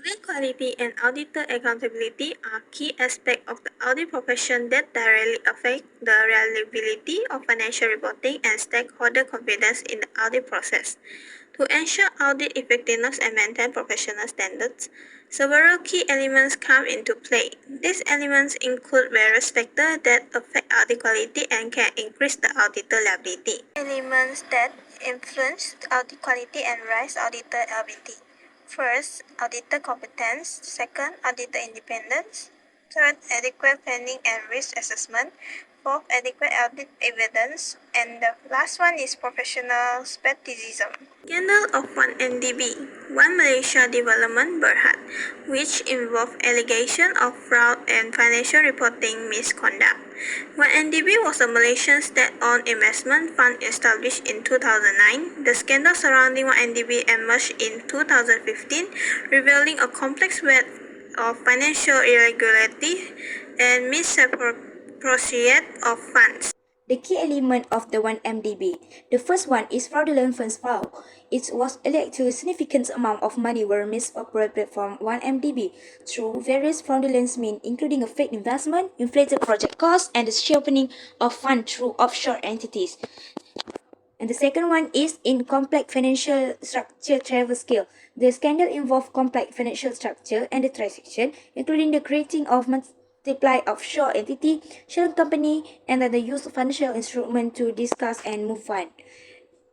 Audit quality and auditor accountability are key aspects of the audit profession that directly affect the reliability of financial reporting and stakeholder confidence in the audit process. To ensure audit effectiveness and maintain professional standards, several key elements come into play. These elements include various factors that affect audit quality and can increase the auditor liability. Elements that influence audit quality and raise auditor liability. First, auditor competence. Second, auditor independence. Third, adequate planning and risk assessment. Fourth, adequate audit evidence. And the last one is professional skepticism. Scandal of 1MDB, One Malaysia Development Berhad, which involved allegation of fraud and financial reporting misconduct. 1MDB was a Malaysian state-owned investment fund established in 2009. The scandal surrounding 1MDB emerged in 2015, revealing a complex web of financial irregularity and misappropriation of funds. The key element of the 1MDB. The first one is fraudulent funds filed. It was alleged to a significant amount of money were misappropriated from 1MDB through various fraudulent means, including a fake investment, inflated project costs, and the shelving of funds through offshore entities. And the second one is in complex financial structure travel scale. The scandal involved complex financial structure and the transaction, including the creating of multiply offshore entity, shell company, and the use of financial instrument to discuss and move fund.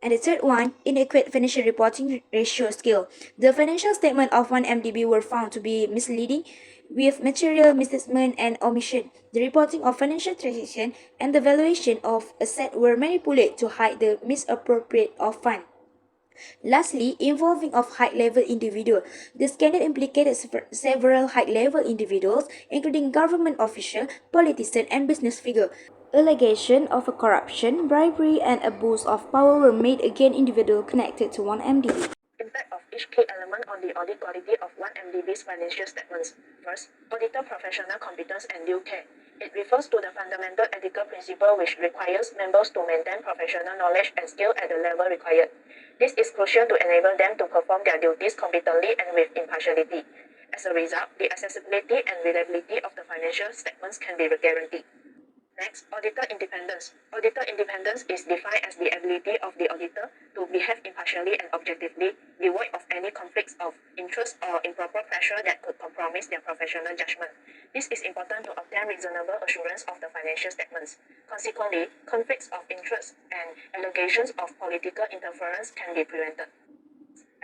And the third one, inadequate financial reporting ratio scale. The financial statement of 1MDB were found to be misleading with material misstatement and omission. The reporting of financial transaction and the valuation of asset were manipulated to hide the misappropriate of fund. Lastly, involving of high-level individual. The scandal implicated several high-level individuals, including government officials, politicians, and business figures. Allegations of corruption, bribery, and abuse of power were made against individuals connected to 1MDB. Impact of each key element on the audit quality of 1MDB's financial statements. First, auditor professional competence and due care. It refers to the fundamental ethical principle which requires members to maintain professional knowledge and skill at the level required. This is crucial to enable them to perform their duties competently and with impartiality. As a result, the accessibility and reliability of the financial statements can be guaranteed. Next, auditor independence. Auditor independence is defined as the ability of the auditor to behave impartially and objectively, devoid of any conflicts of interest or improper pressure that could compromise their professional judgment. This is important to obtain reasonable assurance of the financial statements. Consequently, conflicts of interest and allegations of political interference can be prevented.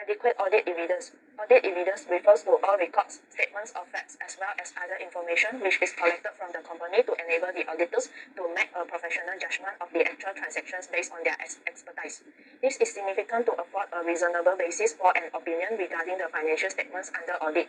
Adequate audit evidence. Audit evidence refers to all records, statements of facts, as well as other information which is collected from the company to enable the auditors to make a professional judgment of the actual transactions based on their expertise. This is significant to afford a reasonable basis for an opinion regarding the financial statements under audit.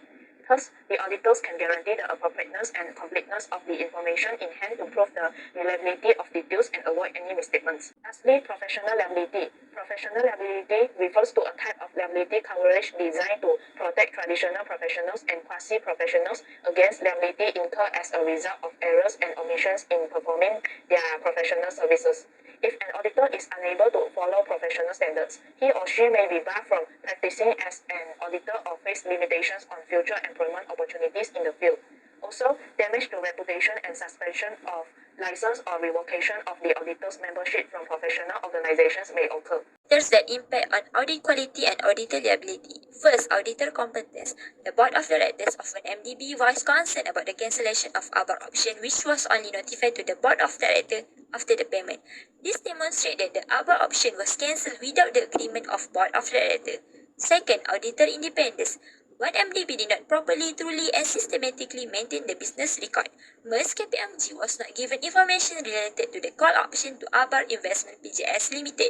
Thus, the auditors can guarantee the appropriateness and completeness of the information in hand to prove the reliability of details and avoid any misstatements. Lastly, professional liability. Professional liability refers to a type of liability coverage designed to protect traditional professionals and quasi-professionals against liability incurred as a result of errors and omissions in performing their professional services. If an auditor is unable to follow professional standards, he or she may be barred from practicing as an auditor or face limitations on future employment opportunities in the field. Also, damage to reputation and suspension of license or revocation of the auditor's membership from professional organizations may occur. Factors that impact on audit quality and auditor liability. First, auditor competence. The board of directors of an MDB voiced concern about the cancellation of ABAR option, which was only notified to the board of directors after the payment. This demonstrates that the ABAR option was cancelled without the agreement of board of directors. Second, auditor independence. 1MDB did not properly, truly, and systematically maintain the business record. Merz KPMG was not given information related to the call option to ABAR Investment PJS Limited.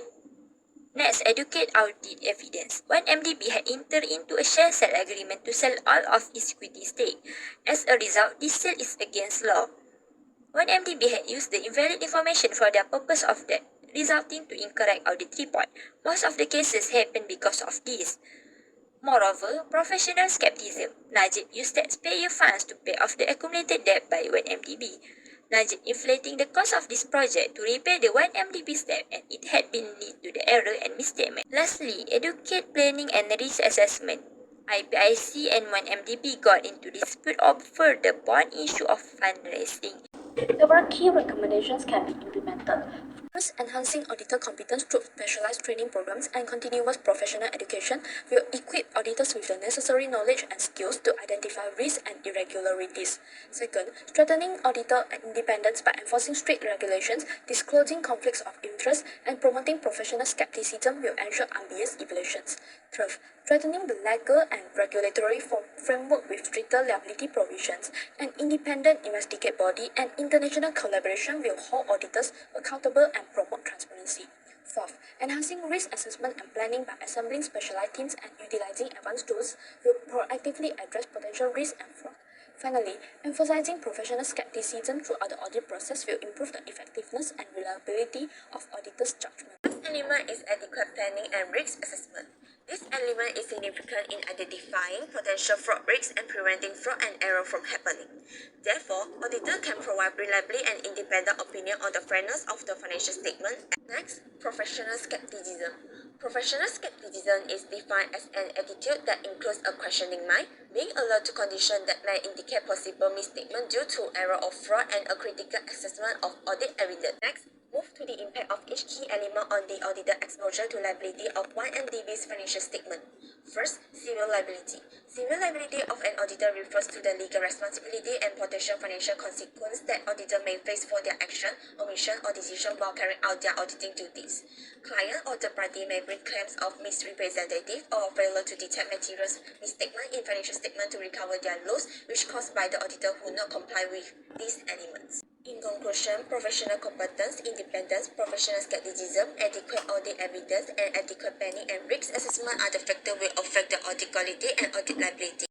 Next, educate audit evidence. 1MDB had entered into a share sale agreement to sell all of its equity stake. As a result, this sale is against law. 1MDB had used the invalid information for the purpose of that, resulting to incorrect audit report. Most of the cases happened because of this. Moreover, professional skepticism. Najib used taxpayer funds to pay off the accumulated debt by 1MDB. Najib inflating the cost of this project to repay the 1MDB's debt, and it had been lead to the error and misstatement. Lastly, educate planning and risk assessment. IPIC and 1MDB got into dispute over the bond issue of fundraising. Several key recommendations can be implemented. First, enhancing auditor competence through specialized training programs and continuous professional education will equip auditors with the necessary knowledge and skills to identify risks and irregularities. Second, strengthening auditor independence by enforcing strict regulations, disclosing conflicts of interest, and promoting professional skepticism will ensure unbiased evaluations. Third, strengthening the legal and regulatory framework with stricter liability provisions, an independent investigate body, and international collaboration will hold auditors accountable and promote transparency. Fourth, enhancing risk assessment and planning by assembling specialized teams and utilizing advanced tools will proactively address potential risks and fraud. Finally, emphasizing professional skepticism throughout the audit process will improve the effectiveness and reliability of auditors' judgment. First element is adequate planning and risk assessment. This element is significant in identifying potential fraud risks and preventing fraud and error from happening. Therefore, auditor can provide reliably and independent opinion on the fairness of the financial statement. Next, professional skepticism. Professional skepticism is defined as an attitude that includes a questioning mind, being alert to conditions that may indicate possible misstatement due to error or fraud, and a critical assessment of audit evidence. Next, move to the impact of each key element on the auditor exposure to liability of 1MDB's financial statement. First, civil liability. Civil liability of an auditor refers to the legal responsibility and potential financial consequence that auditor may face for their action, omission, or decision while carrying out their auditing duties. Client or third party may bring claims of misrepresentative or failure to detect materials misstatement in financial statement to recover their loss which caused by the auditor who not comply with these elements. In conclusion, professional competence, independence, professional skepticism, adequate audit evidence, and adequate planning and risk assessment are the factors will affect the audit quality and audit liability.